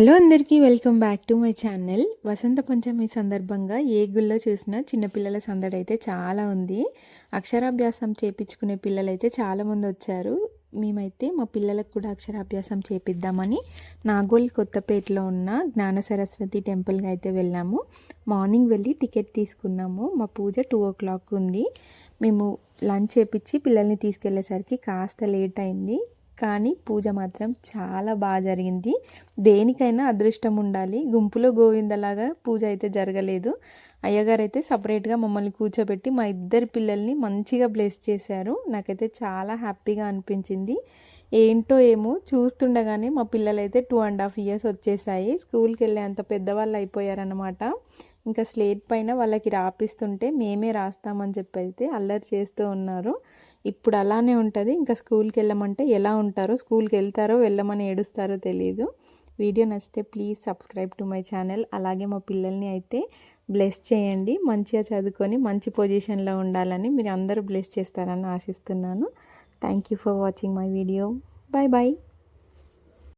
Hello అందరికీ welcome back to my channel. Vasantha Panchami సందర్భంగా ఏ గుళ్ళో చూసినా చిన్నపిల్లల సందడి అయితే చాలా ఉంది. అక్షరాభ్యాసం చేయించుకునే పిల్లలైతే చాలామంది వచ్చారు. మేమైతే మా పిల్లలకు కూడా అక్షరాభ్యాసం చేపిద్దామని నాగోల్ కొత్తపేటలో ఉన్న జ్ఞాన సరస్వతి టెంపుల్కి అయితే వెళ్ళాము. మార్నింగ్ వెళ్ళి టికెట్ తీసుకున్నాము. మా పూజ 2 o'clock ఉంది. మేము లంచ్ చేపించి పిల్లల్ని తీసుకెళ్లేసరికి కాస్త లేట్ అయింది. కానీ పూజ మాత్రం చాలా బాగా జరిగింది. దేనికైనా అదృష్టం ఉండాలి. గుంపులో గోవిందలాగా పూజ అయితే జరగలేదు. అయ్యగారు అయితే సపరేట్గా మమ్మల్ని కూర్చోబెట్టి మా ఇద్దరు పిల్లల్ని మంచిగా బ్లెస్ చేశారు. నాకైతే చాలా హ్యాపీగా అనిపించింది. ఏంటో ఏమో చూస్తుండగానే మా పిల్లలైతే 2.5 years వచ్చేసాయి. స్కూల్కి వెళ్ళే అంత పెద్దవాళ్ళు అయిపోయారన్నమాట. ఇంకా స్లేట్ పైన వాళ్ళకి రాపిస్తుంటే మేమే రాస్తామని చెప్పి అయితే అల్లరి చేస్తూ ఉన్నారు. ఇప్పుడు అలానే ఉంటుంది. ఇంకా స్కూల్కి వెళ్ళమంటే ఎలా ఉంటారో, స్కూల్కి వెళ్తారో వెళ్ళమని ఏడుస్తారో తెలియదు. వీడియో నచ్చితే please subscribe to my channel. అలాగే మా పిల్లల్ని అయితే బ్లెస్ చేయండి. మంచిగా చదువుకొని మంచి పొజిషన్లో ఉండాలని మీరు అందరూ బ్లెస్ చేస్తారని ఆశిస్తున్నాను. Thank you for watching my video. Bye bye.